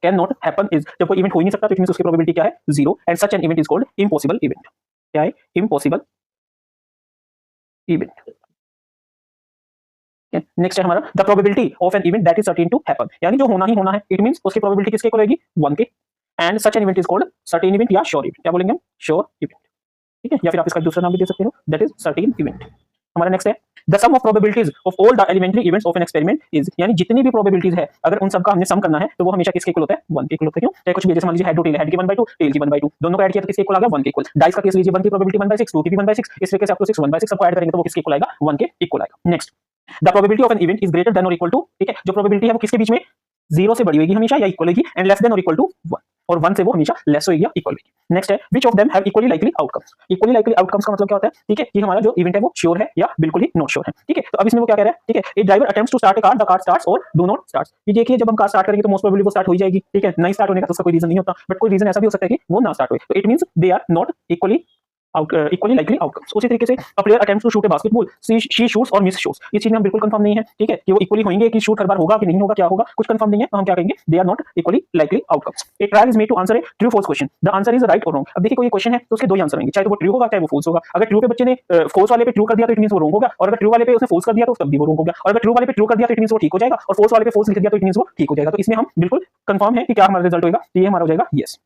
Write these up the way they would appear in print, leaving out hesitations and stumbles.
Can not happen is, जब कोई event हो ही नहीं सकता तो इट मींस उसकी प्रोबेबिलिटी क्या है, zero, and such an event is called impossible event. क्या है, इम्पॉसिबल इवेंट। नेक्स्ट है हमारा the probability of an event that is certain to happen, यानी जो होना ही होना है, इट मींस उसकी प्रोबेबिलिटी किसके इक्वल होगी, 1 के, and such an event is called certain event या श्योर इवेंट। क्या बोलेंगे हम, श्योर इवेंट, ठीक है, या फिर आप इसका दूसरा नाम भी दे सकते हो, दैट इज सर्टेन इवेंट। हमारा नेक्स्ट है the sum of probabilities of all the elementary events of an experiment is, यानी जितनी भी प्रोबेबिलिटीज है अगर उन सबका हमने सम करना है तो वो हमेशा किसके इक्वल होता है, 1 के इक्वल होता है। क्यों, चाहे कुछ भी, जैसे मान लीजिए हेड और टेल, हेड की 1/2, टेल की 1/2, दोनों को ऐड किया तो किसके इक्वल आ गया, 1 के इक्वल। डाइस का केस लीजिए, 1 की प्रोबेबिलिटी 1/6, 2 की भी 1/6, इस तरीके से अप टू 6 1/6 सबको ऐड करेंगे तो वो किसके इक्वल आएगा, 1 के इक्वल आएगा। Next, the probability of an event is greater than और इक्वल टू, ठीक है, जो प्रोबेबिलिटी है वो किसके बीच में, 0 से बड़ी होगी हमेशा या इक्वल होगी, एंड लेस देन और इक्वल टू 1, और 1 से वो हमेशा लेस होगी या इक्वल होगी। नेक्स्ट है which of them have equally likely outcomes. Equally likely outcomes का मतलब क्या होता है, ठीक है, कि हमारा जो इवेंट है वो श्योर है या बिल्कुल ही नॉट श्योर है, ठीक है। तो अब इसमें वो क्या कह रहा है, ठीक है, a driver attempts to start a car, the car starts और डू नॉट स्टार्ट्स। ये देखिए जब हम कार स्टार्ट करेंगे तो मोस्ट प्रोबेबली वो स्टार्ट हो ही जाएगी, ठीक है, नहीं स्टार्ट होने का तो उसका कोई रीजन नहीं होता, बट कोई रीजन ऐसा भी हो सकता है कि वो ना स्टार्ट हो, तो it means they are not equally equally likely outcomes. उसी तरीके से a player attempts to shoot a basketball, she shoots और मिस शूट्स, इस चीज में हम बिल्कुल कंफर्म नहीं है, ठीक है, कि वो इक्वली होंगे, कि शूट हर बार होगा कि नहीं होगा, क्या होगा, कुछ कंफर्म नहीं है, तो हम क्या कहेंगे, they are not equally likely outcomes. A trial is made to answer a true false question, the answer is right और रॉन्ग। अब देखिए कोई क्वेश्चन है तो उसके दो ही आंसर होंगे, चाहे तो वो ट्रू होगा चाहे वो फॉल्स होगा। अगर ट्रू पे बच्चे ने फॉल्स वाले पे ट्रू कर दिया तो इट मींस वो रॉन्ग होगा, और अगर ट्रू वाले पे उसने फॉल्स कर दिया तो तब भी वो रॉन्ग होगा, और अगर ट्रू वाले पे ट्रू कर दिया तो इट मींस वो ठीक हो जाएगा, और फॉल्स वाले पे फॉल्स लिख दिया तो इट मींस वो ठीक हो जाएगा। तो इसमें हम बिल्कुल कंफर्म है कि क्या हमारा रिजल्ट होगा, ये हमारा हो जाएगा yes.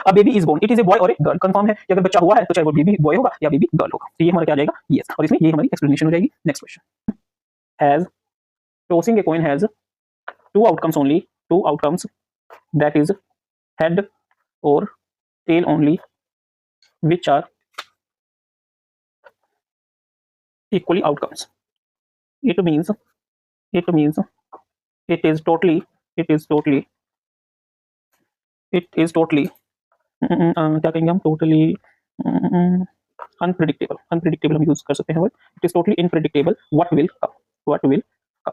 A baby is born, it is a boy और a girl, कंफर्म है कि अगर बच्चा हुआ है तो चाहे वो बेबी बॉय होगा या बेबी गर्ल होगा, तो ये हमारा क्या आ जाएगा यस, और इसमें ये हमारी एक्सप्लेनेशन हो जाएगी। Next question, has tossing a coin has two outcomes only, two outcomes that is head और tail only, which are equally outcomes. it means it means it is totally it is totally it is totally क्या कहेंगे हम, totally unpredictable, unpredictable हम use कर सकते हैं word, it is totally unpredictable what will come, what will come,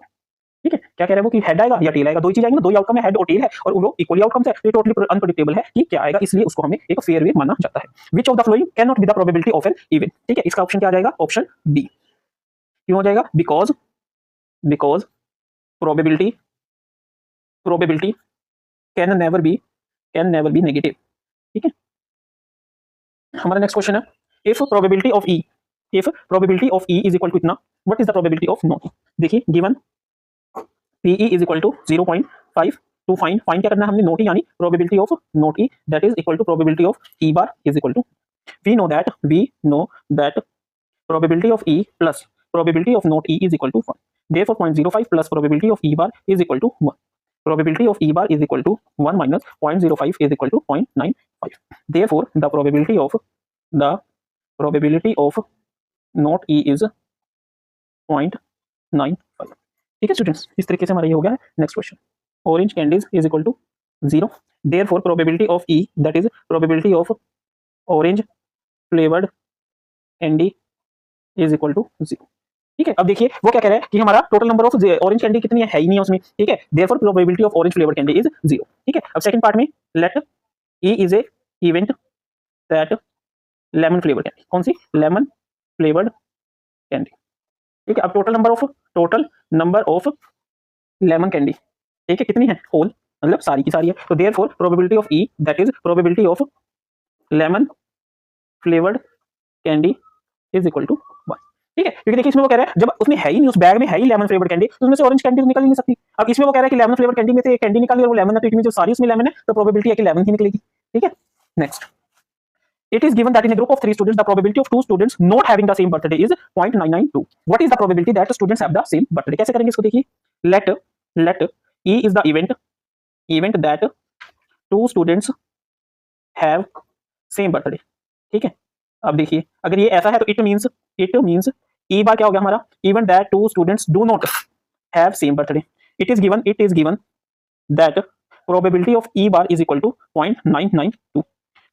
ठीक है। क्या कह रहा है वो कि हेड आएगा या टेल आएगा, दो ही चीज आएंगी ना, दो ही आउटकम है, हेड और टेल है, और वो इक्वली आउटकम्स है, तो टोटली अनप्रिडिक्टेबल है कि क्या आएगा, इसलिए उसको हमें एक फेयर वे माना जाता है। Which of the flowing can not be the probability of an event, ठीक है, इसका ऑप्शन क्या आ जाएगा, ऑप्शन बी। क्यों हो जाएगा, because because probability probability can never be negative, ठीक है। हमारा नेक्स्ट क्वेश्चन है if probability of E, if probability of E is equal to इतना, what is the probability of not. देखिए given P E is equal to 0.5, to find, find क्या करना है हमने, नॉट ई, यानी probability of not E that is equal to probability of E bar is equal to, we know that probability of E plus probability of not E is equal to 1, therefore 0.05 plus probability of e bar is equal to 1, probability of e bar is equal to 1 minus 0.05 is equal to 0.95, therefore the probability of not e is 0.95, ठीक है students, इस तरीके से हमारा ये हो गया है। Next question, orange candies is equal to 0, therefore probability of e that is probability of orange flavored candy is equal to 0, ठीक है। अब देखिए वो क्या कह रहा है कि हमारा total number of orange candy कितनी है ही नहीं है उसमें, ठीक है, therefore probability of orange flavour candy is 0, ठीक है। अब सेकंड पार्ट में let E is a event that lemon flavour candy, कौन सी, लेमन फ्लेवर्ड कैंडी, ठीक है। अब total number of lemon candy, ठीक है, कितनी है, होल, मतलब सारी की सारी है, तो therefore probability of E that is probability of lemon flavoured candy is equal to 1, ठीक है। क्योंकि देखिए इसमें वो कह रहा है जब उसमें है ही नहीं, उस बैग में है ही लेमन फ्लेवर्ड कैंडी, तो उसमें से ऑरेंज कैंडी तो निकल ही नहीं सकती। अब इसमें वो कह रहा है कि लेमन फ्लेवर्ड कैंडी में से एक कैंडी निकाली और वो लेमन है, तो इट मींस जो सारी उसमें लेमन है तो प्रोबेबिलिटी है कि लेमन ही निकलेगी, ठीक है। Next, it is given that in a group of 3 students the probability of 2 students not having the same birthday is 0.992, what is the probability that students have the same birthday, कैसे करेंगे इसको, देखिए let e is the event that 2 students have same birthday, ठीक है। अब देखिए अगर ये ऐसा है तो इट मींस ई बार क्या हो गया हमारा, event that 2 students do not have same birthday, it is given that probability of E bar is equal to 0.992,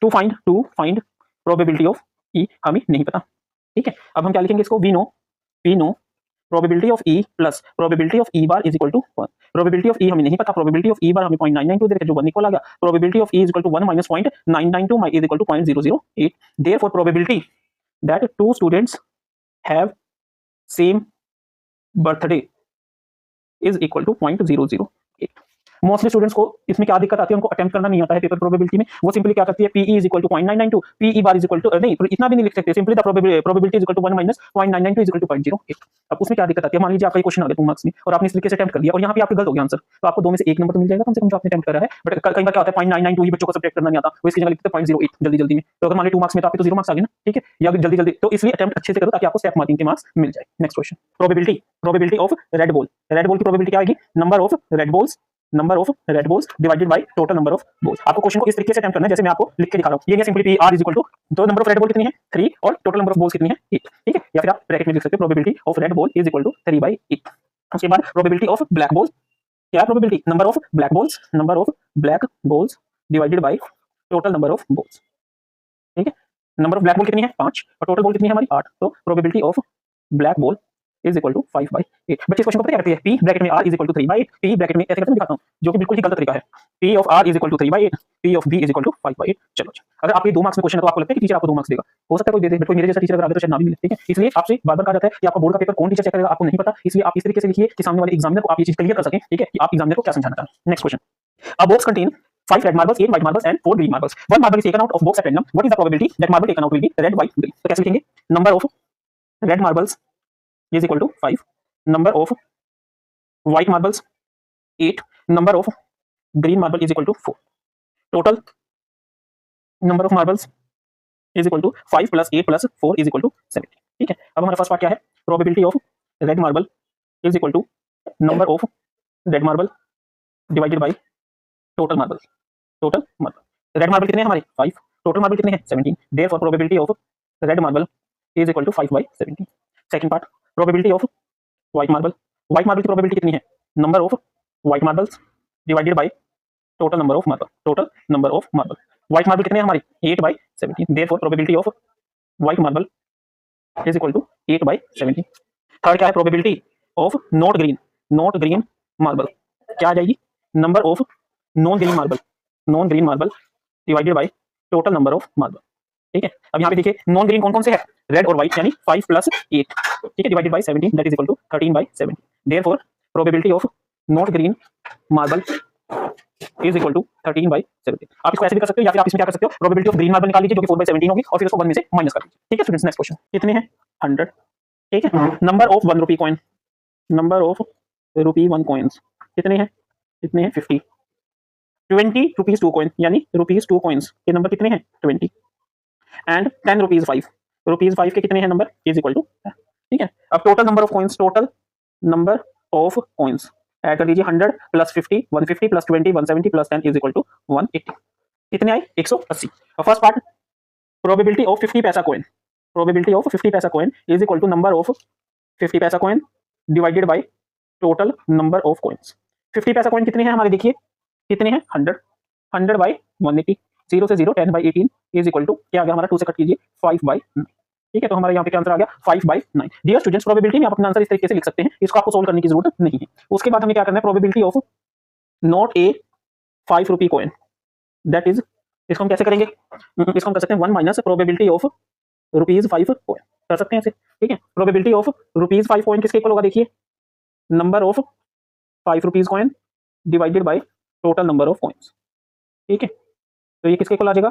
to find probability of E हमें नहीं पता, ठीक है। अब हम क्या लिखेंगे इसको, we know probability of E plus probability of E bar is equal to 1, probability of E हमें नहीं पता, प्रोबेबिलिटी ऑफ ई बार हमें 0.992 दे रखा है जो 1 निकल आ गया, probability of E is equal to 1 minus 0.992 is equal to 0.008, therefore probability that 2 students have same birthday is equal to 0.008। Mostly students को इसमें क्या दिक्कत आती है, उनको अटेम्प्ट करना नहीं आता है पेपर प्रोबेबिलिटी में। वो सिंपली क्या करती है, P E is equal to 0.992, P E bar is equal to नहीं, इतना भी नहीं लिख सकते, simply the probability is equal to 1 minus 0.992 is equal to 0.08। अब उसमें क्या दिक्कत आती है, मान लीजिए आपका क्वेश्चन आ गया 2 मार्क्स में और आपने इस तरीके से अटेम्प्ट कर दिया और यहाँ पे आपका गलत हो गया आंसर, तो आपको 2 में से 1 नंबर तो मिल जाएगा कम से कम जो आपने अटेम्प्ट करा है। बट कई बार क्या होता है 0.992 ही बच्चों को सब्ट्रैक्ट करना नहीं आता, वो इसकी जगह लिखते हैं 0.08 जल्दी जल्दी में। तो अगर मान लीजिए 2 मार्क्स में तो आपके तो 0 मार्क्स आ गए ना, ठीक है, या जल्दी जल्दी, तो इसलिए अटेम्प्ट अच्छे से करो ताकि आपको स्टेप मार्किंग के मार्क्स मिल जाए। Next question, probability of red ball. Red ball की प्रोबेबिलिटी क्या आएगी, number of red balls divided by total number of balls. आपको क्वेश्चन को इस तरीके से अटेम्प्ट करना है जैसे मैं आपको लिख के दिखा रहा हूं। ये नहीं simply P R is equal to, तो नंबर ऑफ रेड बॉल कितनी है 3 और टोटल नंबर ऑफ बॉल्स कितनी है 8, ठीक है, या फिर आप ब्रैकेट में लिख सकते हो probability of red ball is equal to 3/8। उसके बाद प्रोबेबिलिटी ऑफ ब्लैक बॉल, क्या है probability, number of black balls divided by total number of balls, ठीक है। नंबर ऑफ ब्लैक बॉल कितनी है 5 और टोटल बॉल कितनी है हमारी 8, तो probability of black ball is equal to 5/8। बच्चे इस क्वेश्चन को पता क्या करते हैं, पी ब्रैकेट में R is equal to 3/8, P bracket में ऐसे करके मैं दिखाता हूं जो कि बिल्कुल ही गलत तरीका है। P of R is equal to 3/8, P of B is equal to 5/8। चलो अगर आपके 2 मार्क्स में क्वेश्चन है तो आपको लगता है कि टीचर आपको 2 मार्क्स देगा, हो सकता है कोई दे दे, बट कोई मेरे जैसा टीचर अगर आगे तो शायद ना भी मिले, ठीक है। इसलिए आपसे बार-बार कहा जाता है कि आपका बोर्ड का पेपर कौन टीचर चेक करेगा आपको नहीं पता, इसलिए आप इस तरीके से लिखिए कि सामने वाले एग्जामिनर को आप ये चीज क्लियर कर सकें, ठीक है, कि आप एग्जामिनर को क्या समझाना चाहते हैं। Next question, a box contain 5 red marbles, 8 white marbles and 4 green marbles. One marble is taken out of box at random. What is the probability that marble taken out will be red, white, green? तो कैसे लिखेंगे, number of red marbles is equal to 5, number of white marbles 8, number of green marble is equal to 4. Total number of marbles is equal to 5 plus 8 plus 4 is equal to 70, ठीक है। अब हमारा first part क्या है, probability of red marble is equal to number of red marble divided by total marble। Red marble कितने हैं हमारे 5, total marble कितने हैं 17, therefore probability of red marble is equal to 5/17। Second part, probability of white marble की probability कितनी है, number of white marbles divided by total number of marble. White marble कितने हैं हमारी 8/17, therefore probability of white marble is equal to 8/17। Third क्या है, probability of not green marble, क्या आ जाएगी, number of non green marble divided by total number of marble, ठीक है। अब यहाँ पे देखिए नॉन ग्रीन कौन कौन से है, रेड और व्हाइट, यानी 5 प्लस 8, ठीक है, divided by 17 that is equal to 13/17। Therefore probability of not green marble is equal to 13/17। आप इसको ऐसे भी कर सकते हो या फिर आप इसमें क्या कर सकते हो, प्रोबेबिलिटी ऑफ ग्रीन मार्बल निकाल लीजिए जो कि 4/17 होगी और फिर उसको 1 में से माइनस कर दीजिए, ठीक है स्टूडेंट्स। नेक्स्ट क्वेश्चन, कितने हैं 100, ठीक है। Number of 1 rupee coin, number of rupee 1 coins कितने हैं 50। 20 रुपीज 2 कॉइन, यानी रुपीज 2 कॉइंस के नंबर कितने हैं 20, एंड 10 रुपीज 5 के कितने हैं नंबर इज इक्वल टू, ठीक है। अब total number of coins add कर दीजिए, 100 plus 50 150 plus 20 170 plus 10 is equal to 180, कितने आए 180। और फर्स्ट पार्ट, प्रोबेबिलिटी ऑफ 50 पैसा coin is equal to number of 50 पैसा coin divided by total number of coins. 50 पैसा कॉइन कितने हैं हमारे, देखिए कितने हैं 100 बाई 180, 0 से 0 10/18 इज इक्वल टू क्या आ गया हमारा, 2 से कट कीजिए 5/9, ठीक है। तो हमारे यहाँ पे क्या आंसर आ गया 5/9। डियर स्टूडेंट्स, प्रोबेबिलिटी में आप अपना आंसर इस तरीके से लिख सकते हैं, इसको आपको सोल्व करने की जरूरत नहीं है। उसके बाद हमें क्या करना है, probability of not a 5 rupee coin, that is, इसको हम कैसे करेंगे, इसको हम कर सकते हैं 1 minus probability of rupees 5 coin, कर सकते हैं ऐसे, ठीक है। प्रोबेबिलिटी ऑफ रुपीज 5 कॉइन किसके इक्वल होगा, देखिए number of 5 rupees coin divided by total number of coins, ठीक है। तो ये किसके इक्वल आ जाएगा,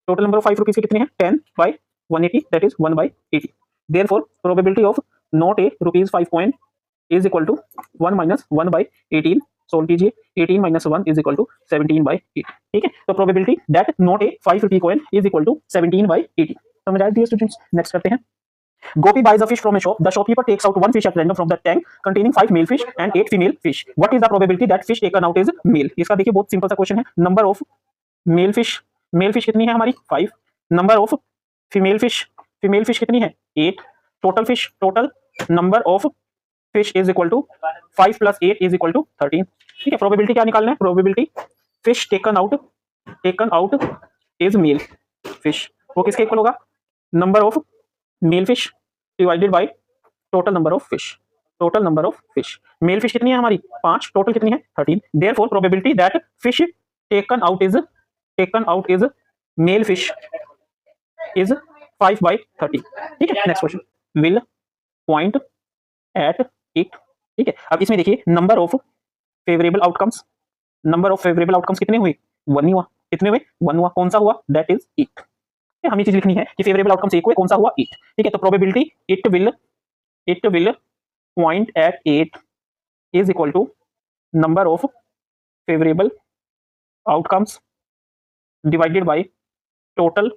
टोटल नंबर ऑफ 5 रुपीज के कितने हैं 10/180 that is 1/80। Therefore probability of not a rupees 5 coin is equal to 1 minus 1/18, solve कीजिए 18 माइनस 1 इज इक्वल टू 17/8, ठीक है। तो probability that not a 5 rupee coin is equal to 17/80। समझ आया dear students. Next करते हैं, Gopi buys a fish from a shop. The shopkeeper takes out 1 fish at random from the tank containing 5 male fish and 8 female fish. What is the probability that fish taken out is male? इसका देखिए बहुत simple सा question है। Number of male fish कितनी है हमारी 5, number of female fish कितनी है 8, total number of fish is equal to 5 plus 8 is equal to 13, ठीक है। प्रोबेबिलिटी क्या निकालना है, probability fish taken out is male fish, वो किसके इक्वल होगा, number of male fish divided by total number of fish. Male fish कितनी है हमारी 5, टोटल कितनी है 13। Therefore probability that fish taken out is male fish is 5/13, ठीक है। Next question, will point at it, ठीक है। अब इसमें देखिए number of favourable outcomes number of favourable outcomes कितने हुए, 1 ही हुआ। कितने हुए, 1 हुआ। कौन सा हुआ, दैट इज 8। हमें ये चीज लिखनी है कि फेवरेबल आउटकम्स 1 हुए, कौन सा हुआ, 8। ठीक है, तो probability it will point at 8 is equal to number of favourable outcomes divided by total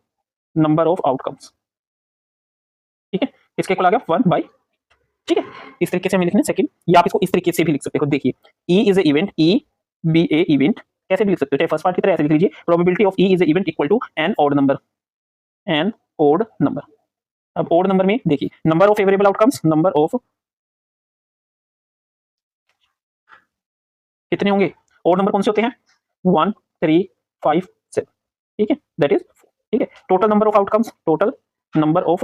number of outcomes. ठीक है, इसके इक्वल आ गया 1 बाय। ठीक है, इस तरीके से हमें लिखना है सेकंड, या आप इसको इस तरीके से भी लिख सकते हो। देखिए, E is a event, E be a event, कैसे भी लिख सकते हो, चाहे फर्स्ट पार्ट की तरह ऐसे लिख लीजिए, probability of E is a event equal to an odd number, an odd number. अब ऑड नंबर में देखिए, number of favourable outcomes, number of कितने होंगे, ऑड नंबर कौन से होते हैं, 1 3 5 7। ठीक है, दैट इज 4। ठीक है, total number of outcomes, total number of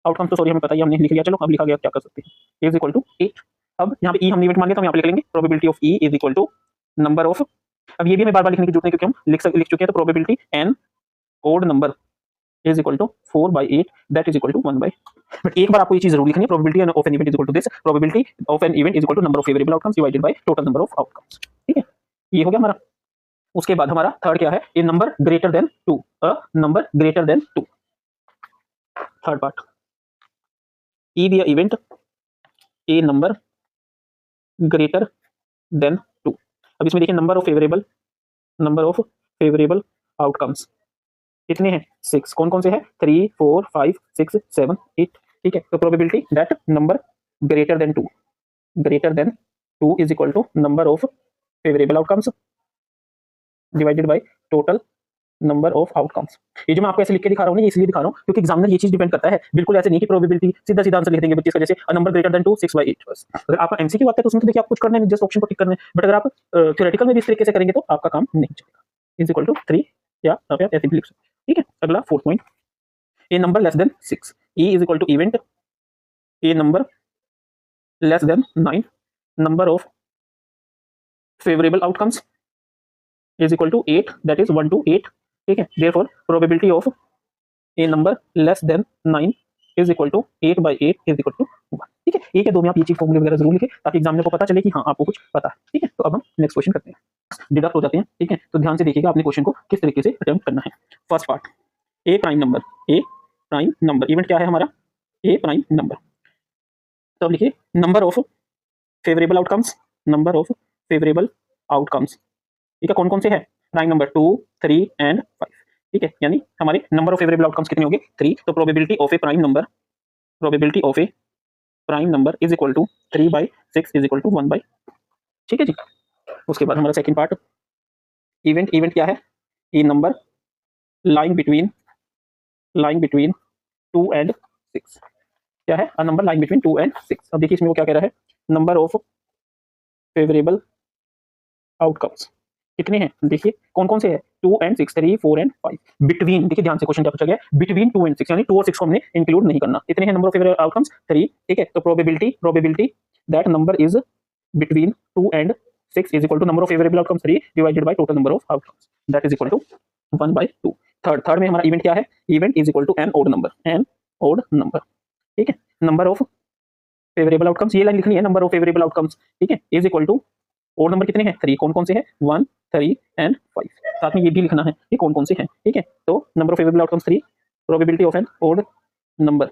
outcomes तो सॉरी हमें पता ही, हमने लिख लिया, चलो अब लिखा गया, क्या कर सकते हैं, इज इक्वल टू 8। अब यहाँ पे ई हमने इवेंट मान लिया, तो हम यहाँ पे लिख लेंगे probability of E is equal to number of, अब ये भी हमें बार बार लिखने की जरूरत नहीं क्योंकि हम लिख चुके हैं, तो probability an odd number is equal to 4 by 8 that is equal to 1 by. But एक बार आपको ये चीज जरूर लिखनी है, probability of an event is equal to this, probability of an event is equal to number of favourable outcomes divided by total number of outcomes. ठीक है, ये हो गया हमारा। उसके बाद हमारा थर्ड क्या है, a number greater than 2, a number greater than 2। Third part, E be event a number greater than 2। अब इसमें देखिए, नंबर ऑफ फेवरेबल आउटकम्स कितने हैं, 6। कौन कौन से हैं, 3 4 5 6 7 8। ठीक है, तो probability that number greater than 2 is equal to number of favourable outcomes divided by total number of outcomes. ये जो मैं आपको ऐसे लिख के दिखा रहा हूँ, ये इसलिए दिखा रहा हूँ क्योंकि एग्जामिनर ये चीज डिपेंड करता है, बिल्कुल ऐसे नहीं कि प्रोबेबिलिटी सीधा सीधा आंसर लिख देंगे बच्चे, जैसे a number greater than 2 6 by 8 बस। अगर आपका एमसीक्यू आता है तो उसमें तो देखिए आप कुछ करना है, जस्ट ऑप्शन को टिक करना है। बट अगर आप थ्योरेटिकल में भी इस तरीके से करेंगे तो आपका काम नहीं चलेगा। इज इक्वल टू 3 या आप ऐसे भी लिख सकते हैं। ठीक है, अगला fourth point, a number less than 6, E is equal to event a number less than 9, number of favourable outcomes is equal to 8 that is 1 to 8। ठीक है, therefore probability of a number less than 9 is equal to 8 by 8 is equal to 1। ठीक है, एक या दो में आप ये चीज फॉर्मूले वगैरह जरूर लिखें ताकि एग्जामिनर को पता चले कि हाँ आपको कुछ पता है। ठीक है, तो अब हम नेक्स्ट क्वेश्चन करते हैं, डिडक्ट हो जाते हैं। ठीक है, तो ध्यान से देखिएगा आपने क्वेश्चन को किस तरीके से अटेम्प्ट करना है। फर्स्ट पार्ट, ए प्राइम नंबर इवेंट क्या है हमारा, ए प्राइम नंबर। तो अब लिखिए नंबर ऑफ फेवरेबल आउटकम्स। ठीक है, कौन कौन से है, प्राइम नंबर 2 3 एंड 5। ठीक है, यानी हमारे नंबर ऑफ फेवरेबल आउटकम्स कितने होंगे, 3। तो probability of a prime number is equal to 3 by 6 is equal to 1 by. ठीक है जी। उसके बाद हमारा सेकंड पार्ट, इवेंट क्या है, a number lying between 2 and 6। क्या है, a number lying between 2 and 6। अब देखिए इसमें वो क्या कह रहा है, नंबर ऑफ फेवरेबल आउटकम्स कितने हैं, देखिए कौन कौन से हैं, 2 एंड 6 3 4 एंड 5। बिटवीन, देखिए ध्यान से क्वेश्चन क्या पूछा गया है, बिटवीन 2 एंड 6, यानी 2 और 6 को हमने इंक्लूड नहीं करना। कितने हैं नंबर ऑफ फेवरेबल आउटकम्स, 3। ठीक है, तो probability that number is between 2 and 6 is equal to number of favourable outcomes 3 divided by total number of outcomes that is equal to 1 by 2। Third में हमारा इवेंट क्या है, event is equal to an odd number. ठीक है, number of favourable outcomes, ये line लिखनी है, number of favourable outcomes. ठीक है, इज इक्वल टू और नंबर कितने हैं, 3। कौन कौन से हैं, 1 3 एंड 5। साथ में ये भी लिखना है कि कौन कौन से हैं। ठीक है, तो number of favourable outcomes 3, probability of an odd number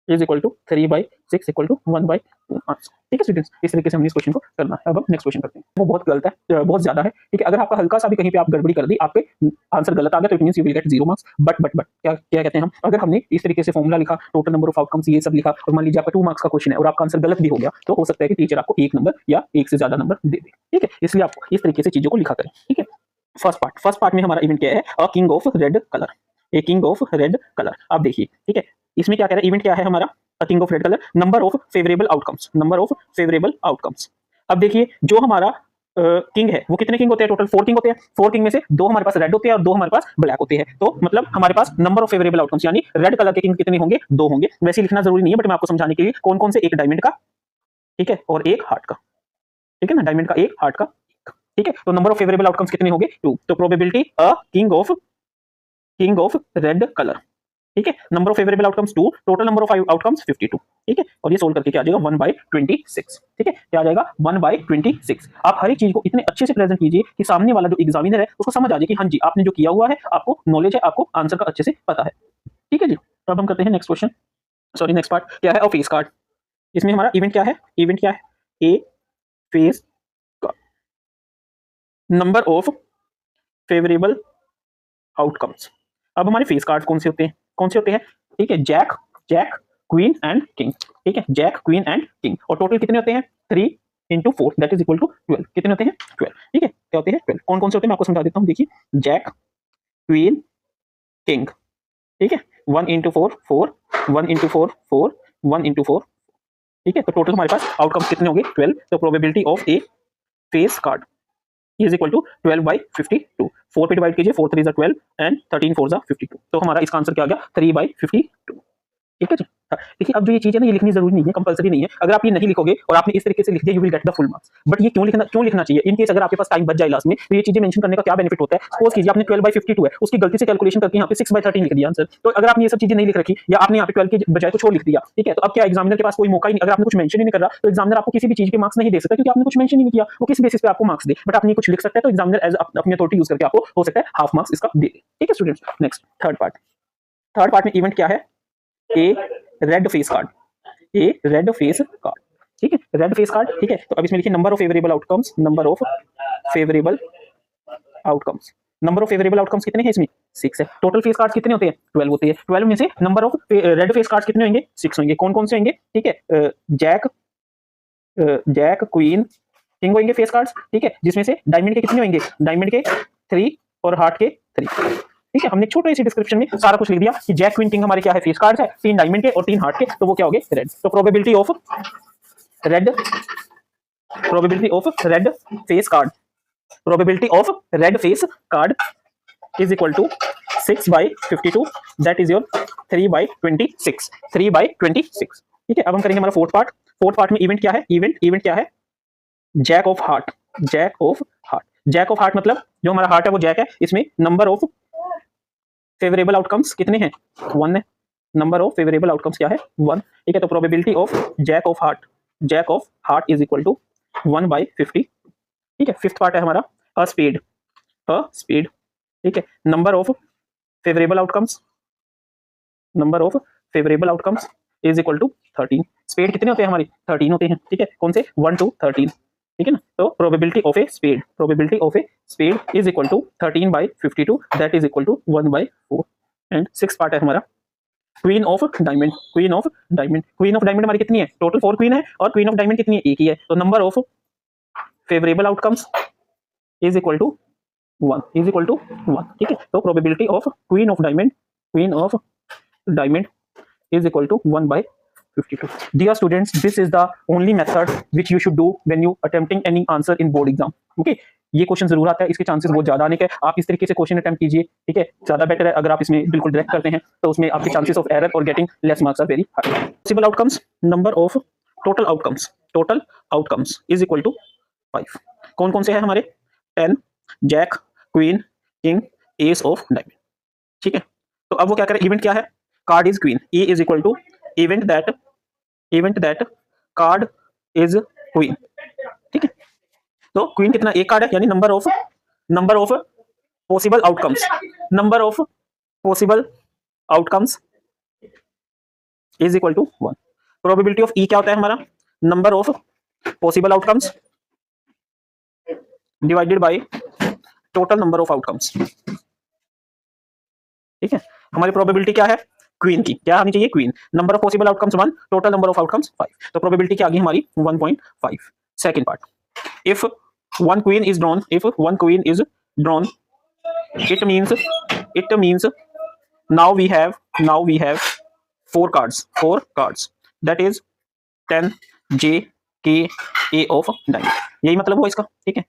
is equal to 3 by 6 equal to 1 by 2 answer. ठीक है स्टूडेंट्स, इस तरीके से हमने इस क्वेश्चन को करना है। अब हम नेक्स्ट क्वेश्चन करते हैं, वो बहुत गलत है, बहुत ज्यादा है। ठीक है, अगर आपका हल्का सा भी कहीं पे आप गड़बड़ी कर दी, आपके आंसर गलत आ गया तो it means you will get 0 marks. But क्या क्या कहते हैं हम, अगर हमने इस तरीके से फॉर्मूला लिखा, टोटल नंबर ऑफ आउटकम्स ये सब लिखा, और मान लीजिए आपका 2 मार्क्स का क्वेश्चन है और आपका आंसर गलत भी हो गया, तो हो सकता है कि टीचर आपको 1 नंबर या 1 से ज्यादा नंबर दे दे। ठीक है, इसलिए आपको इस तरीके से चीजों को लिखा करें। ठीक है, फर्स्ट पार्ट में हमारा इवेंट क्या है, a king of red colour, a king of red colour. अब देखिए, ठीक है, इसमें क्या कह रहा है, इवेंट क्या है हमारा, a king of red colour, number of favourable outcomes. अब देखिए जो हमारा किंग है वो कितने किंग होते हैं, टोटल 4 किंग होते हैं। 4 किंग में से 2 हमारे पास रेड होते हैं और 2 हमारे पास ब्लैक होते हैं। तो मतलब हमारे पास नंबर ऑफ फेवरेबल आउटकम्स यानी रेड कलर के किंग कितने होंगे, 2 होंगे। वैसे लिखना जरूरी नहीं है, बट मैं आपको समझाने के लिए कौन कौन से, एक डायमंड का, ठीक है, और एक हार्ट का। ठीक है ना, डायमंड का एक, हार्ट का एक। ठीक है, तो नंबर ऑफ फेवरेबल आउटकम्स कितने होंगे, 2। तो probability a king of red colour ठीक है, number of favourable outcomes 2, total number of outcomes 52, ठीक है, और ये सोल्व करके क्या आ जाएगा 1/26, ठीक है, क्या आ जाएगा 1/26। आप हर एक चीज को इतने अच्छे से प्रेजेंट कीजिए कि सामने वाला जो एग्जामिनर है उसको समझ आ जाए कि हाँ जी आपने जो किया हुआ है, आपको नॉलेज है, आपको आंसर का अच्छे से पता है, ठीक है जी। तो अब हम करते हैं next question, sorry next part क्या है, फेस कार्ड। इसमें हमारा इवेंट क्या है, इवेंट क्या है, a face card, number of favourable outcomes. अब हमारे फेस कार्ड कौन से होते हैं, कौन से होते हैं, ठीक है, jack, jack, queen and king, ठीक है, जैक, क्वीन एंड किंग, और टोटल कितने होते हैं 3 × 4 दैट इज इक्वल टू 12, कितने होते हैं 12, ठीक है, क्या होते हैं 12, कौन कौन से होते हैं मैं आपको समझा देता हूँ, देखिए जैक, क्वीन, किंग, ठीक है, 1 × 4 4, 1 × 4 4, 1 × 4, ठीक है, तो टोटल हमारे पास आउटकम्स कितने होंगे 12, तो probability of a face card is equal to 12/52, 4 पे डिवाइड कीजिए, 4 3 जा 12 एंड 13 4 जा 52, तो हमारा इसका आंसर क्या आ गया 3/52, ठीक है जी। हाँ, देखिए अब जो ये चीज है ना ये लिखनी जरूरी नहीं है, कंपलसरी नहीं है, अगर आप ये नहीं लिखोगे और आपने इस तरीके से लिख दिया you will get the full marks, but ये क्यों लिखना चाहिए, इन केस अगर आपके पास टाइम बच जाए लास्ट में तो ये चीजें मेंशन करने का क्या बेनिफिट होता है, सपोज कीजिए आपने 12/52 है उसकी गलती से कैलकुलेशन करके यहाँ पे 6/13 लिख दिया आंसर, तो अगर आपने ये सब चीजें नहीं लिख रखी या आपने यहाँ पे 12 के बजाय कुछ और लिख दिया, ठीक है, तो अब क्या एग्जामिनर के पास कोई मौका ही नहीं, अगर आपने कुछ मेंशन ही नहीं कर रहा तो एग्जामिनर आपको किसी भी चीज के मार्क्स नहीं दे सकता, क्योंकि आपने कुछ मेंशन ही नहीं किया, वो किस बेसिस पे आपको मार्क्स दे, बट आपने कुछ लिख सकता है तो एग्जामिनर एज अपनी अथॉरिटी यूज करके आपको हो सकता है हाफ मार्क्स इसका दे, ठीक है स्टूडेंट्स। नेक्स्ट थर्ड पार्ट में इवेंट क्या है, ए रेड फेस कार्ड, ए रेड फेस कार्ड, ठीक है, रेड फेस कार्ड, ठीक है, तो अब इसमें लिखिए number of favourable outcomes, number of favourable outcomes, number of favourable outcomes कितने हैं इसमें 6 है, टोटल फेस कार्ड्स कितने होते हैं 12 होते हैं, 12 में से number of red face cards कितने होंगे 6 होंगे, कौन कौन से होंगे, ठीक है, जैक, जैक, क्वीन, किंग होंगे फेस कार्ड्स, ठीक है, जिसमें से डायमंड के कितने होंगे, डायमंड के 3 और हार्ट के 3, ठीक है, हमने छोटे सी डिस्क्रिप्शन में सारा कुछ लिख दिया कि जैक, क्वीन, किंग हमारे क्या है फेस कार्ड्स है, 3 डायमंड के और 3 हार्ट के, तो वो क्या हो गए रेड, तो probability of red, probability of red face card, probability of red face card is equal to 6/52, that is your 3/26, 3/26, ठीक है। अब हम करेंगे हमारा फोर्थ पार्ट में इवेंट क्या है, इवेंट क्या है, jack of heart, jack of heart, jack of heart मतलब जो हमारा हार्ट है वो जैक है, इसमें नंबर ऑफ फेवरेबल आउटकम्स कितने हैं 1 है, नंबर ऑफ फेवरेबल आउटकम्स क्या है 1, ठीक है, तो probability of jack of heart is equal to 1/50, ठीक है। फिफ्थ पार्ट है हमारा अ स्पीड, ठीक है, number of favourable outcomes, number of favourable outcomes is equal to 13, spade कितने होते हैं हमारी 13 होते हैं, ठीक है, कौन से 1 to 13, ठीक है ना, तो probability of a spade is equal to 13/52, that is equal to 1/4, and six part है हमारा queen of diamond, queen of diamond हमारी कितनी है, टोटल 4 क्वीन है और क्वीन ऑफ डायमंड कितनी है, एक ही है, तो number of favourable outcomes is equal to 1, ठीक है, तो probability of queen of diamond is equal to 1/52. Dear students, this is the only method which you should do when you attempting any answer in board exam. Okay, ये question जरूर आता है, इसके chances बहुत ज्यादा आने के, आप इस तरीके से क्वेश्चन अटेम्प्ट कीजिए, ठीक है, ज्यादा बेटर है। अगर आप इसमें बिल्कुल डायरेक्ट करते हैं तो उसमें आपके चांसेस ऑफ एरर और getting less marks are very high. Possible outcomes, number of total outcomes is equal to 5, कौन कौन से है हमारे 10, jack, queen, king, ace of diamond, ठीक है। तो अब वो क्या करें, इवेंट क्या है, card is queen, E is equal to event that card is queen, ठीक है, तो क्वीन कितना, एक कार्ड है, यानी number of possible outcomes is equal to 1, probability of E क्या होता है हमारा, number of possible outcomes divided by total number of outcomes, ठीक है। हमारी प्रोबेबिलिटी क्या है क्वीन की, क्या आनी चाहिए queen, number of possible outcomes 1, total number of outcomes 5, तो प्रोबेबिलिटी क्या आ गई हमारी 1.5। Second part, if one queen is drawn it means now we have 4 cards, that is 10, J, K, A of diamond, यही मतलब हुआ इसका, ठीक है,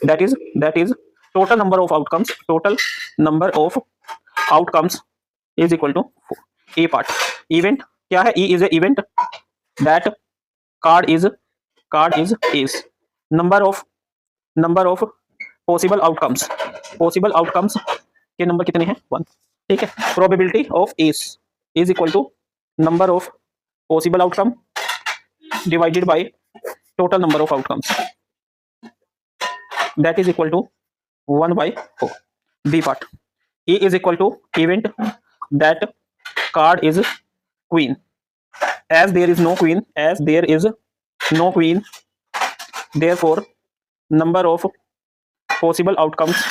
that is total number of outcomes is equal to 4। A part, event क्या है, E is a event that card is ace, number of possible outcomes के number कितने हैं 1, ठीक है, probability of ace is equal to number of possible outcome divided by total number of outcomes, that is equal to 1/4. B part. E is equal to event that card is queen. As there is no queen, therefore number of possible outcomes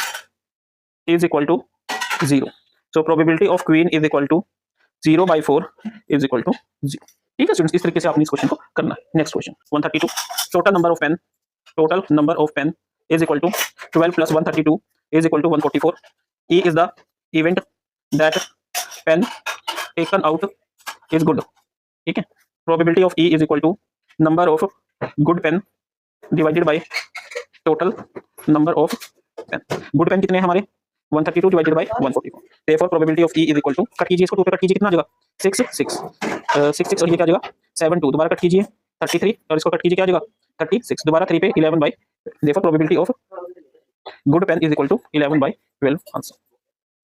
is equal to 0. So probability of queen is equal to 0/4 is equal to 0. ठीक है students, इस तरीके से आपने इस question को करना है। Next question 132, total number of pen is equal to 12 plus 132 is equal to 144. E is the event that pen taken out is good. ठीक है, probability of E is equal to number of good pen divided by total number of pen. good pen कितने हैं हमारे 132 divided by 144. therefore probability of E is equal to, cut कीजिए इसको, 2 पे cut कीजिए, कितना आ जाएगा 6 6 6 6 और ये क्या आ जाएगा 7 2, दोबारा कट कीजिए 33 और इसको कट कीजिए, क्या आ जाएगा 36, दोबारा 3 पे 11/, therefore probability of good pen is equal to 11/12 answer.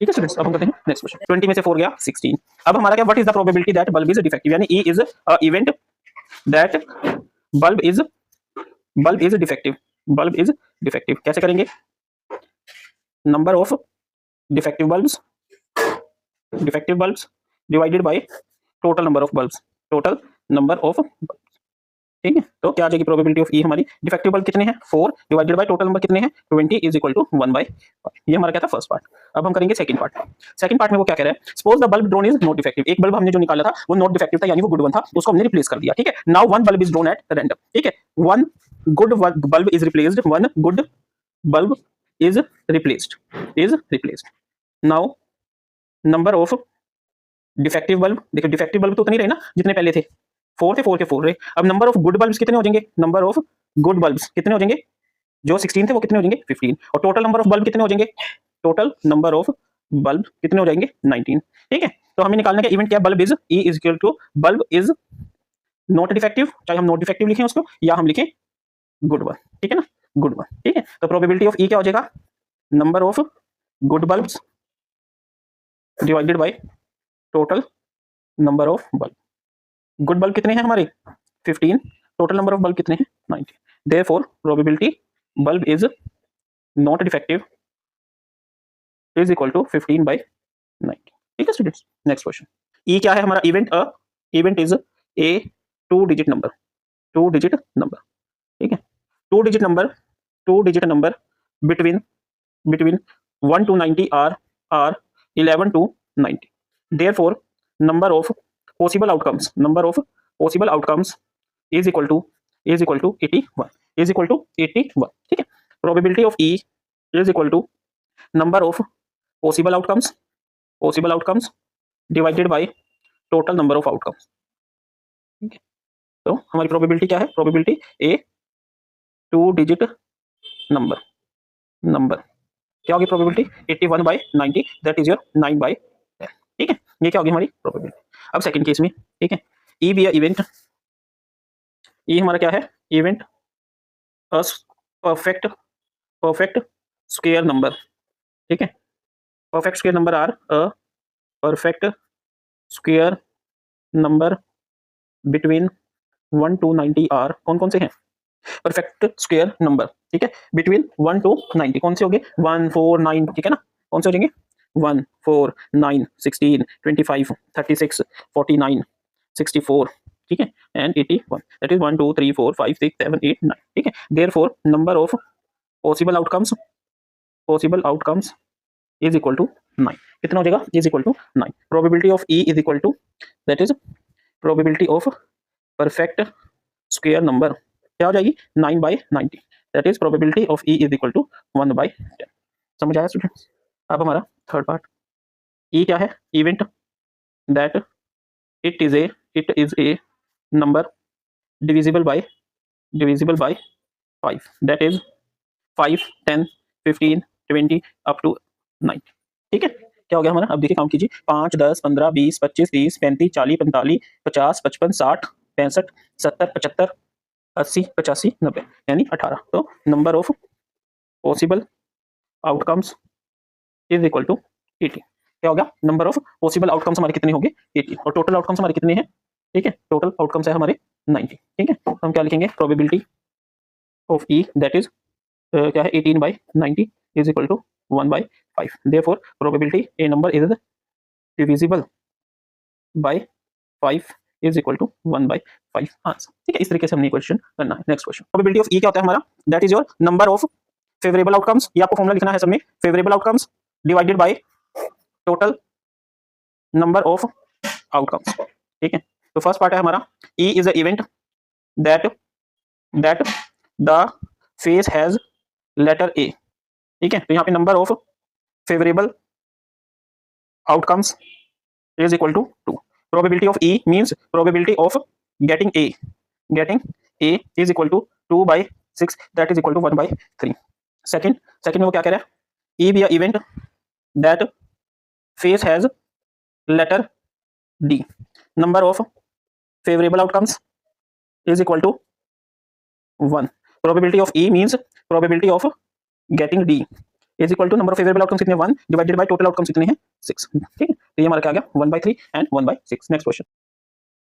ठीक है स्टूडेंट्स, अब हम करते हैं नेक्स्ट क्वेश्चन। 20 में से 4 गया 16। अब हमारा क्या, what is the probability that bulb is defective, यानी E is a event that bulb is defective. कैसे करेंगे, number of defective bulbs divided by total number of bulbs, ठीक है। तो क्या आ जाएगी प्रोबेबिलिटी ऑफ ई हमारी, डिफेक्टिव बल्ब कितने हैं 4 डिवाइडेड बाय टोटल नंबर कितने हैं 20 इज इक्वल टू 1/5। ये हमारा क्या था फर्स्ट पार्ट। अब हम करेंगे सेकंड पार्ट में वो क्या कह रहा है, suppose the bulb drone is not defective. एक बल्ब हमने जो निकाला था वो नॉट डिफेक्टिव था, यानी वो गुड वन था, उसको हमने रिप्लेस कर दिया। ठीक है, now one bulb is drone at random. ठीक है, one good bulb is replaced now number of defective bulb, देखो डिफेक्टिव बल्ब तो उतने ही रहे ना जितने पहले थे, 4 थे, 4 के 4 रहे। अब नंबर ऑफ गुड बल्ब्स कितने हो जाएंगे, कितने हो जाएंगे, जो 16 थे वो कितने हो जाएंगे 15, और टोटल नंबर ऑफ बल्ब कितने हो जाएंगे 19। ठीक है, तो हमें निकालना है इवेंट क्या, bulb is E is equal to bulb is not defective, चाहे हम नॉट डिफेक्टिव लिखें उसको या हम लिखें गुड वन। ठीक है ना, गुड वन। ठीक है, तो प्रोबेबिलिटी ऑफ ई क्या हो जाएगा, number of good bulbs divided by total number of bulb. Good bulb कितने हैं हमारे 15, टोटल नंबर ऑफ बल्ब कितने हैं 90, therefore probability bulb is not defective is equal to 15/90। ठीक है स्टूडेंट्स, नेक्स्ट क्वेश्चन। ई क्या है हमारा, event is a 2 digit number. ठीक है, 2 digit number between 1 to 90 are 11 to 90, therefore number of possible outcomes is equal to 81 ठीक है, probability of E is equal to number of possible outcomes divided by total number of outcomes। ठीक है, तो हमारी probability क्या है, probability A 2 digit number क्या होगी प्रोबेबिलिटी 81/90, दैट इज योर 9/10। ठीक है, ये क्या होगी हमारी प्रोबेबिलिटी। अब सेकंड केस में, ठीक है, ई बी इवेंट, ई हमारा क्या है, इवेंट परफेक्ट स्क्वायर नंबर। ठीक है, perfect square number are perfect square number between 1 to 90 are, कौन से हैं परफेक्ट स्क्वायर नंबर। ठीक है, बिटवीन 1 to 90 कौन से हो गए 1 4 9। ठीक है ना, कौन से हो जाएंगे 1 4 9 16 25 36 49 64। ठीक है, एंड 81, दैट इज 1 2 3 4 5 6 7 8 9। ठीक है, therefore number of possible outcomes is equal to 9। कितना हो जाएगा, is equal to 9। Probability of E is equal to, that is probability of perfect square number क्या हो जाएगी 9/90, that is probability of E is equal to 1/10। समझ आया students. अब हमारा थर्ड पार्ट, ई क्या है, event that it is a number divisible by 5, that is 5 10 15 20 up to 9। ठीक है, क्या हो गया हमारा, अब देखिए काउंट कीजिए 5 10 15 20 25 30 35 40 45 50 55 60 65 70 75 80 85 90 यानी 18। तो number of possible outcomes is equal to 18। क्या हो गया, नंबर ऑफ पॉसिबल आउटकम्स हमारे कितने होंगे 80 और टोटल आउटकम्स हमारे कितने हैं, ठीक है, टोटल आउटकम्स है हमारे 90, ठीक है। तो हम क्या लिखेंगे, probability of E that is क्या है 18/90 is equal to 1/5, therefore probability a number is divisible by 5 is equal to 1/5 answer, ठीक है। इस तरीके से हमने क्वेश्चन करना है। Next question, probability of E क्या होता है हमारा, that is your number of favourable outcomes, ये आपको फॉर्मूला लिखना है सबमें, favourable outcomes divided by total number of outcomes, ठीक है। तो फर्स्ट पार्ट है हमारा, E is the event that that the face has letter A, ठीक है। तो यहाँ पे number of favourable outcomes is equal to 2. Probability of E means probability of getting A. Getting A is equal to 2/6, that is equal to 1/3. Second में वो क्या कह रहा है, E be a event that phase has letter D. Number of favorable outcomes is equal to 1. Probability of E means probability of getting D is equal to number of favorable outcomes कितने 1 divided by total outcomes कितने हैं 6, ठीक है। तो ये हमारा क्या आ गया 1/3 and 1/6। Next question,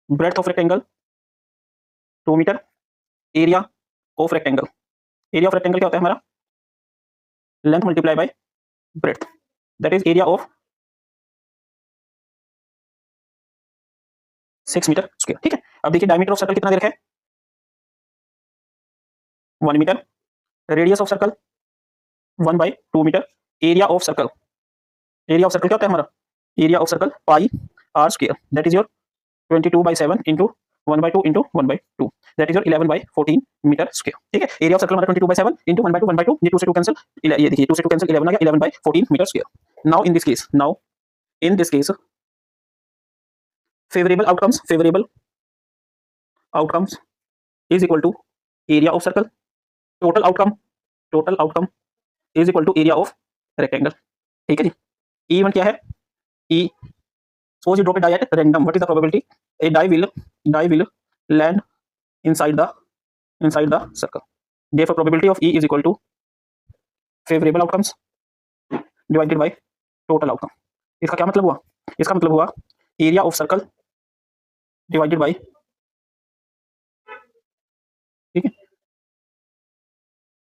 breadth of rectangle 2 metre, area of rectangle, area of rectangle क्या होता है हमारा, length multiply by breadth, that is area of 6 metre square, ठीक है। अब देखिए डायमीटर ऑफ सर्कल कितना दे रखा है 1 metre, radius of circle 1/2 metre, area of circle क्या होता है हमारा, area of circle pi r square, that is your 22/7 into 1/2 into 1/2, that is your 11/14 metre square, ठीक है। एरिया ऑफ सर्कल हमारा 22/7 इंटू 1/2, ये 2 से 2 कैंसिल, ये देखिए 2 से 2 कैंसिल 11 आ गया, 11/14 metre square. Now in this case favourable outcomes is equal to area of circle, total outcome is equal to area of rectangle, ठीक है जी। ई वन क्या है, ई suppose you drop a die at random, what is the probability a die will land inside the circle, therefore probability of E is equal to favorable outcomes divided by total outcome। इसका क्या मतलब हुआ, इसका मतलब हुआ area of circle divided by, ठीक है,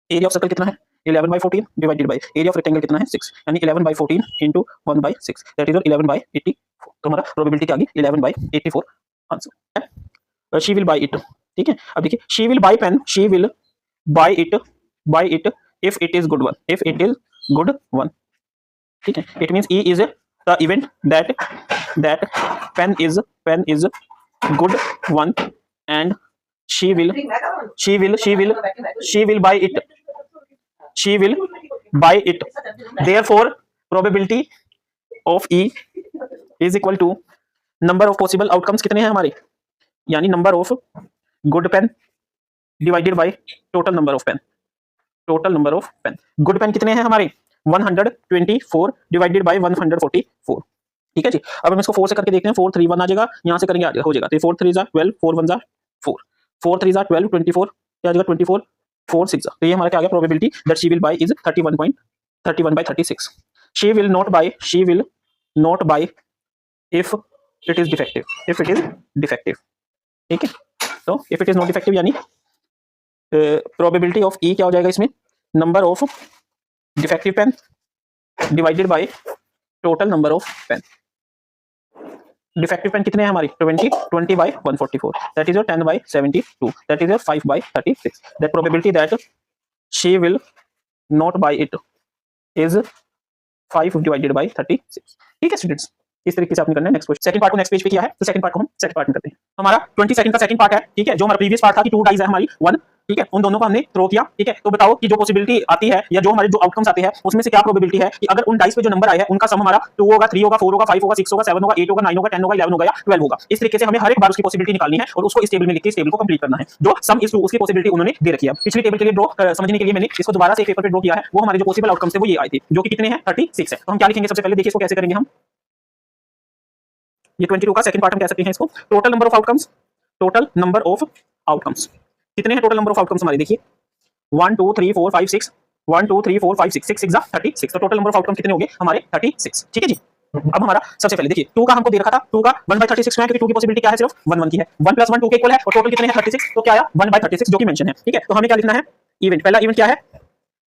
area of circle कितना है 11/14 divided by area of rectangle कितना है 6, यानी 11/14 इंटू 1/6, दैट इज 11/84। तो हमारा प्रोबेबिलिटी क्या आ गई 11/84 answer. She will buy it, ठीक है। अब देखिए she will buy pen, she will buy it if it is good one, ठीक है। It means E is the event that pen is good one and she will buy it, therefore probability of E is equal to number of possible outcomes कितने हैं हमारे, यानी number of good pen divided by total number of pen, good pen कितने हैं हमारे 124 divided by 144, ठीक है जी। अब हम इसको 4 से करके देखते हैं, 4 3 1 आ जाएगा, यहां से करेंगे हो जाएगा, तो 4 3 12 4 1 4, 4 3 12 24 क्या आ जाएगा 24, 4 6, तो ये हमारा क्या आ गया probability that she will buy is 31/36। She will not buy if it is defective, ठीक है। तो if it is not defective यानी प्रोबेबिलिटी ऑफ ई क्या हो जाएगा इसमें, number of defective pen divided by total number of pen. Defective pen कितने हैं हमारी 20/144, that is your 10/72, that is your 5/36, that probability that she will not buy it is 5 divided by 36, ठीक है students. इस तरीके से आपने करना है। नेक्स्ट क्वेश्चन, सेकंड पार्ट को नेक्स्ट पेज पे किया है, तो सेकंड पार्ट को हम सेकंड पार्ट में करते हैं। हमारा 20 सेकंड का सेकंड पार्ट है, ठीक है। जो हमारा प्रीवियस पार्ट था कि 2 डाइज है हमारी 1, ठीक है, उन दोनों को हमने थ्रो किया, ठीक है। तो बताओ कि जो पॉसिबिलिटी आती है या जो हमारे जो आउटकम्स आते हैं उसमें से क्या प्रोबेबिलिटी है कि अगर उन डाइस पे जो नंबर आए हैं उनका सम हमारा 2 होगा, 3 होगा, 4 होगा, 5 होगा, 6 होगा, 7 होगा, 8 होगा, 9 होगा, 10 होगा, 11 होगा या 12 होगा। इस तरीके से हमें हर एक बार उसकी पॉसिबिलिटी निकालनी है और उसको इस टेबल में लिख के इस टेबल को कंप्लीट करना है। जो सम इज 2 उसकी पॉसिबिलिटी उन्होंने दे रखी है। पिछली टेबल के लिए ड्रॉ समझने के लिए मैंने इसको दोबारा से एक पेपर पे ड्रॉ किया है, वो हमारे जो पॉसिबल आउटकम्स थे वो ये आए थे, जो कि कितने हैं 36 है। तो हम क्या लिखेंगे सबसे पहले, देखिए इसको कैसे करेंगे हम, ये 22 का सेकंड पार्ट हम कह सकते हैं इसको, टोटल नंबर ऑफ आउटकम्स कितने हैं, टोटल नंबर ऑफ आउटकम्स हमारे देखिए 1 2 3 4 5 6, 1 2 3 4 5 6 6 6 36, तो टोटल नंबर ऑफ आउटकम्स कितने हो गए हमारे 36, ठीक है जी। अब हमारा सबसे पहले देखिए 2 का हमको दे रखा था, 2 का 1/36 में है, क्योंकि 2 की पॉसिबिलिटी क्या है, सिर्फ 1 1 की है। 1 + 1 2 के इक्वल है और टोटल कितने हैं 36, तो क्या आया 1/36 जो कि मेंशन है। ठीक है, तो हमें क्या लिखना है, इवेंट, पहला इवेंट क्या है,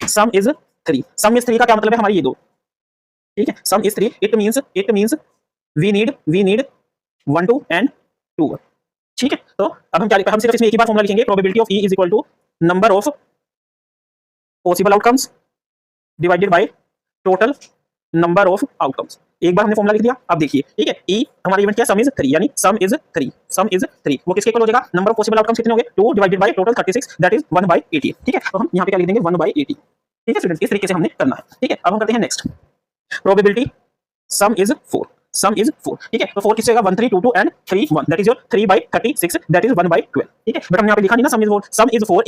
सम इज 3। सम इज 3 का क्या मतलब है, हमारी ये दो, ठीक है, sum is 3, it means we need 1 2 and 2। ठीक है, तो अब हम क्या, हम सिर्फ इसमें एक ही बार फॉर्मूला लिखेंगे, probability of E is equal to number of possible outcomes divided by total number of outcomes. एक बार हमने फॉर्मूला लिख दिया। अब देखिए, ठीक है, ई हमारा इवेंट क्या, सम इज 3, यानी सम इज 3, वो किसके इक्वल हो जाएगा, नंबर ऑफ पॉसिबल आउटकम्स कितने हो गए, 2 divided by total 36, that is 1/80। ठीक है, तो हम यहाँ पे क्या लिख देंगे, 1/80। ठीक है स्टूडेंट्स, इस तरीके से हमने करना है। ठीक है, अब हम करते हैं next, probability sum is 4, sum is 4। ठीक है, तो 4 किससे होगा, 1 3 2 2 and 3 1, that is your 3/36, that is 1/12। ठीक है, बट हमने यहाँ पे लिखा नहीं ना sum is 4, sum is 4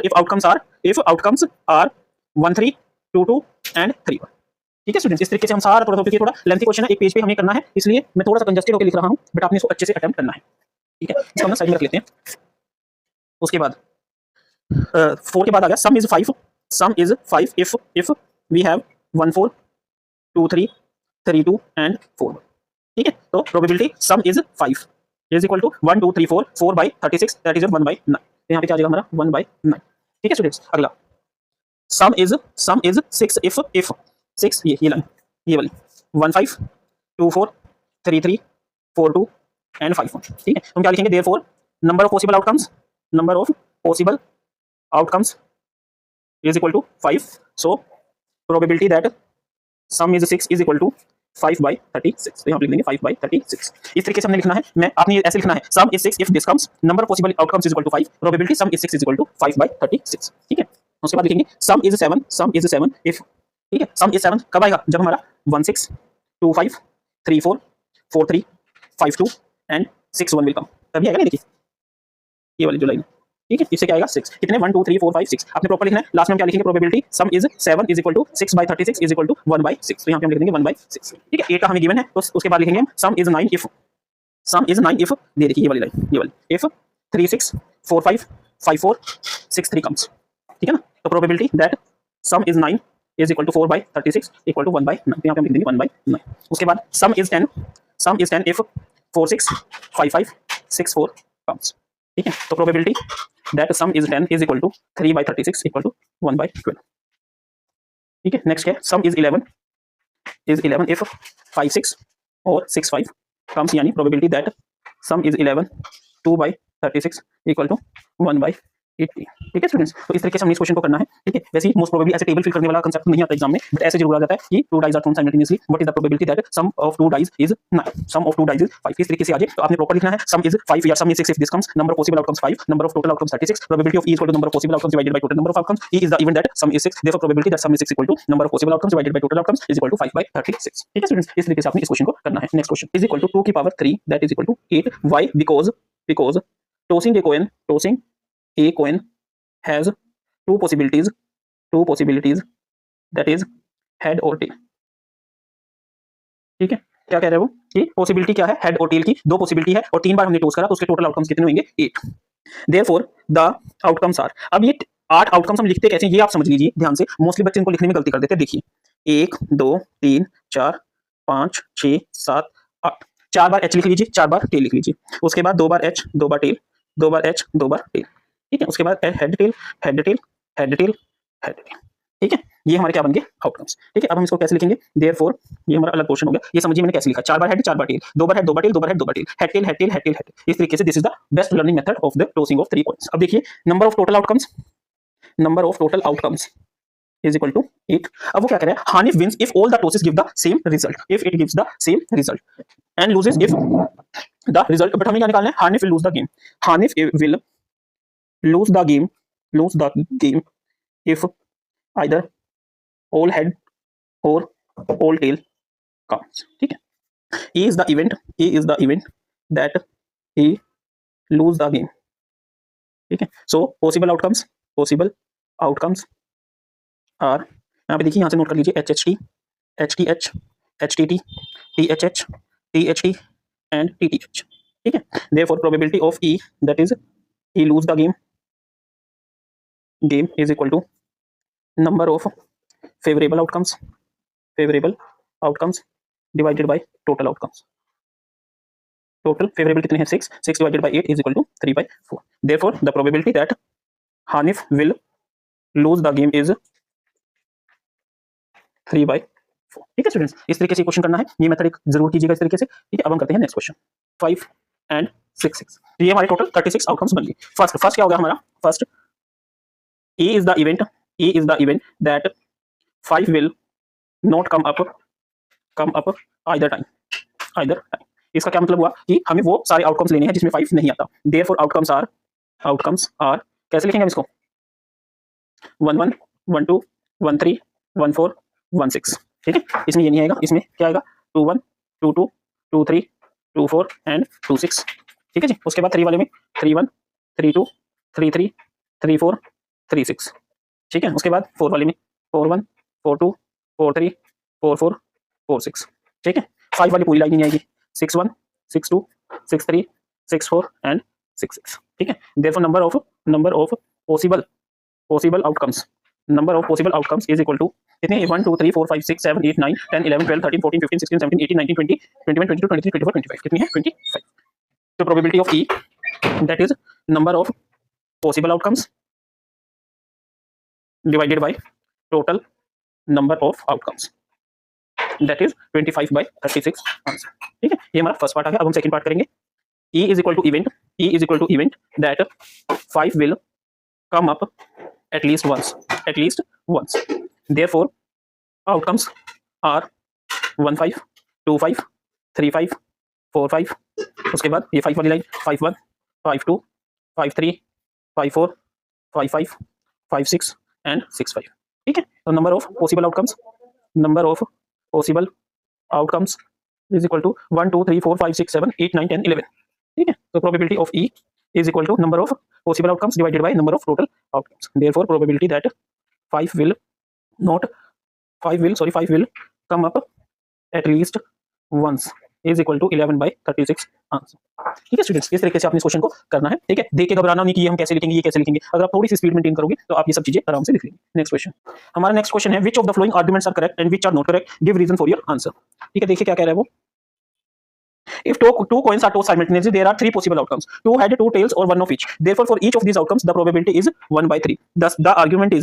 if outcomes are 1 3 2 2 and 3 1। ठीक है स्टूडेंट्स, इस तरीके से हम सारा क्योंकि थोड़ा लेंथी क्वेश्चन है, एक पेज पे हमें करना है, इसलिए मैं थोड़ा सा कंजस्टेड होकर लिख रहा हूं, बट आपने इसको अच्छे से अटेम्प्ट करना है। ठीक है, इसको हम साइड में रख लेते हैं। उसके बाद 4 के बाद आ गया sum is 5, sum is 5 if we have 1 4 2 3 3 2 and 4। ठीक है, तो probability sum is 5 is equal to 1 2 3 4 4/36, that is 1/9। तो यहाँ पे क्या आ जाएगा हमारा 1/9। ठीक है स्टूडेंट्स, अगला सम इज 6 इफ 6, ये लाइन, ये वाली 1 5 2 4 3 3 4 2 एंड 5 1। ठीक है, तो हम क्या लिखेंगे, therefore number of possible outcomes is equal to 5, so probability that sum is 6 is equal to 5/36। तो यहाँ पे लिख देंगे 5/36। इस तरीके से हमने लिखना है, मैं आपने ऐसे लिखना है, sum is 6 if this comes, number of possible outcomes is equal to 5, probability sum is 6 is equal to 5/36। ठीक है, उसके बाद लिखेंगे सम इज 7 इफ, ठीक है, सम इज 7 कब आएगा, जब हमारा 1 6 2 5 3 4 4 3 5 2 एंड 6 1 विल कम, तभी आएगा ना। देखिए ये वाली जो लाइन, ठीक है, इससे क्या आएगा 6, कितने 1 2 3 4 5 6, आपने प्रॉपर लिखना है। लास्ट में हम क्या लिखेंगे, probability sum is 7 is equal to 6/36 is equal to 1/6, तो यहाँ पे हम लिख देंगे 1/6। ठीक है, 8 का हमें गिवन है, तो उसके बाद लिखेंगे हम सम इज 9 इफ दे देखिए ये वाली लाइन, ये वाली इफ 3 6 4 5 5 4 6 3 कम्स। ठीक है ना, तो probability that sum is 9 is equal to 4/36 equal to 1/9, तो यहाँ पे हम लिख देंगे 1/9। उसके बाद सम इज 10 इफ 4 6 5 5 6 4 कम्स। ठीक है, तो probability that sum is 10 is equal to 3/36 equal to 1/12। ठीक है, नेक्स्ट क्या है, सम इज 11 इफ 5 6 और 6 5 कम्स, यानी probability that sum is 11 2/36 equal to 1/80। ठीक है स्टूडेंट्स, तो इस तरीके से हमने इस क्वेश्चन को करना है। ठीक है, वैसे ही मोस्ट प्रोबेबली ऐसे टेबल फिल करने वाला कांसेप्ट नहीं आता एग्जाम में, बट ऐसे जरूर आ जाता है कि 2 dice are thrown simultaneously, what is the probability that sum of 2 dice is 9, sum of 2 dice is 5। इस तरीके से आ जाए तो आपने प्रॉपर लिखना है, सम इज 5 या sum is 6 if this comes, number of possible outcomes 5, number of total outcomes 36, probability of E equal to number of possible outcomes divided by total number of outcomes, E is the event that sum is 6, therefore probability that sum is 6 equal to number of possible outcomes divided by total outcomes is equal to 5/36। ठीक है students, इस तरीके से आपने इस question को करना है। Next question is equal to 2 की power 3 that is equal to 8, why, because tossing a coin has two possibilities that is head or tail। ठीक है, क्या कह रहे हो कि पॉसिबिलिटी क्या है, हेड और टेल की दो पॉसिबिलिटी है, और 3 बार हमने टॉस करा तो उसके टोटल आउटकम्स कितने होंगे, 8। देयरफॉर द आउटकम्स आर, अब ये 8 आउटकम्स हम लिखते कैसे, ये आप समझ लीजिए ध्यान से, मोस्टली बच्चे इनको लिखने में गलती कर देते हैं। देखिए 1 2 3 4 5 6 7 8, 4 बार एच लिख लीजिए, 4 बार टेल लिख लीजिए, उसके बाद 2 बार एच 2 बार टेल, 2 बार एच 2 बार टेल। ठीक है, उसके बाद head tail head tail head tail head tell. ठीक है, ये हमारे क्या बन गए, आउटकम्स। ठीक है, अब हम इसको कैसे लिखेंगे, देयरफॉर ये हमारा अलग पोर्शन हो गया। ये समझिए मैंने कैसे लिखा, 4 बार हेड 4 बार टेल, 2 बार हेड 2 बार टेल 2 बार हेड 2 बार tail, head tail head tail head tail head tail. इस तरीके से this is the best learning method of the tossing of 3 coins. अब देखिए number of total outcomes is equal to 8। अब वो क्या कह रहा है, Hanif wins if all the tosses give the same result, if it gives the same result, and loses if the result, but हमें क्या निकालना है, Hanif will lose the game, Hanif will lose the game if either all head or all tail counts। ठीक है, he is the event that he lose the game। ठीक है, so possible outcomes are, यहाँ पे देखिए, यहाँ से नोट कर लीजिए, HHT HTH HTT THH THT and TTH। ठीक है, therefore probability of E, that is he lose the game is equal to number of favorable outcomes divided by total outcomes. Total favourable कितने हैं 6, 6 divided by 8 is equal to 3/4। Therefore the probability that Hanif will lose the game is 3/4। ठीक है students, इस तरीके से question करना है, ये मेथड एक जरूर कीजिएगा इस तरीके से। ठीक है, अब हम करते हैं नेक्स्ट क्वेश्चन 5 एंड 6। तो ये हमारे टोटल 36 आउटकम्स बन गए। फर्स्ट क्या हो गया हमारा, first E is the event that 5 will not come up either time। इसका क्या मतलब हुआ कि हमें वो सारे आउटकम्स लेने हैं जिसमें 5 नहीं आता। देयरफॉर आउटकम्स आर कैसे लिखेंगे हम इसको, 1 1 1 2 1 3 1 4 1 6। ठीक है, इसमें ये नहीं आएगा, इसमें क्या आएगा 2 1 2 2 2 3 2 4 एंड 2 6। ठीक है जी, उसके बाद 3 वाले में 3 1 3 2 3 3 3 4 3 6। ठीक है, उसके बाद 4 वाले में 4 1 4 2 4 3 4 4 4 6। ठीक है, 5 वाली पूरी लाइन नहीं आएगी, 6 1 6 2 6 3 6 4 एंड 6 6। ठीक है, therefore number of possible outcomes is equal to कितने 1 2 3 4 5 6 7 8 9 10 11 12 13 14 15 16 17 18 19 20 21 22 23 24 25 कितनी है 25। तो probability of E that is number of possible outcomes divided by total number of outcomes, that is 25/36 answer. ठीक है, ये हमारा फर्स्ट पार्ट आ गया। अब हम सेकंड पार्ट करेंगे। E is equal to event that 5 will come up at least once। Therefore outcomes are 1 5 2 5 3 5 4 5। उसके बाद ये 5 वाली लाइन 5 1 5 2 5 3 5 4 5 5 5 6 एंड 6 5। ठीक है, तो number of possible outcomes is equal to 1 2 3 4 5 6 7 8 9 10 11। ठीक है, तो probability of E is equal to number of possible outcomes divided by number of total outcomes. Therefore probability that 5 will come up at least once is equal to 11/36 answer. ठीक है students, इस तरीके से आपने इस क्वेश्चन को करना है। ठीक है, देख के घबराना नहीं कि ये हम कैसे लिखेंगे, ये कैसे लिखेंगे। अगर आप थोड़ी सी स्पीड मेंटेन करोगे तो आप ये सब चीजें आराम से लिख लेंगे। नेक्स्ट क्वेश्चन, हमारा नेक्स्ट क्वेश्चन है which of the following arguments are correct and which are not correct, give reason for your answer. ठीक है, देखिए क्या कह रहा है वो। If two coins are tossed simultaneously, there are 3 possible outcomes: 2 head, 2 tails, or 1 of each. Therefore, for each of these outcomes, the probability is 1/3. Thus, the argument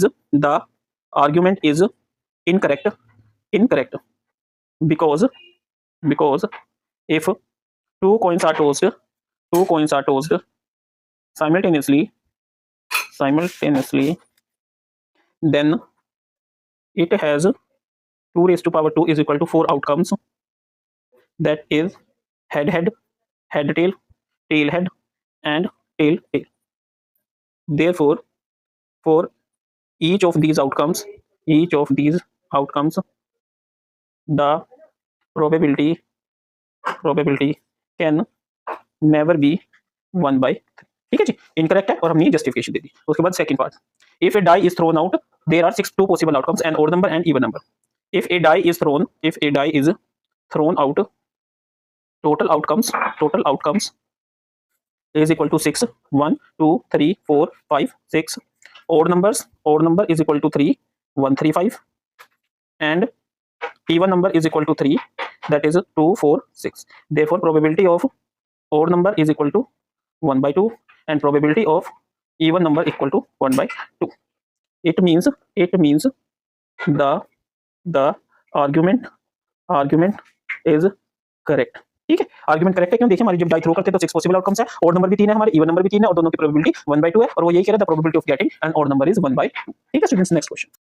is incorrect because if two coins are tossed simultaneously, then it has 2 raised to power 2 is equal to 4 outcomes, that is head tail, tail head and tail tail. Therefore, for each of these outcomes, the probability can never be 1/3। ठीक है जी, incorrect है और हमने justification दे दी। उसके बाद second part, if a die is thrown out there are 2 possible outcomes, an odd number and even number. If a die is thrown out, total outcomes is equal to 6 1 2 3 4 5 6। odd number is equal to 3 1 3 5 and even number is equal to 3, that is 2 4 6। therefore probability of odd number is equal to 1/2 and probability of even number equal to 1/2। it means the argument is correct। ठीक है, argument correct है क्यों, देखिए हमारी जब die throw करते हैं तो 6 पॉसिबल आउटकम्स है, ऑड नंबर भी 3 है, हमारे इवन नंबर भी 3 है और दोनों की प्रोबेबिलिटी 1/2 है और वो यही कह रहा है the probability of getting an odd number is 1/2। ठीक है स्टूडेंट्स, नेक्स्ट क्वेश्चन।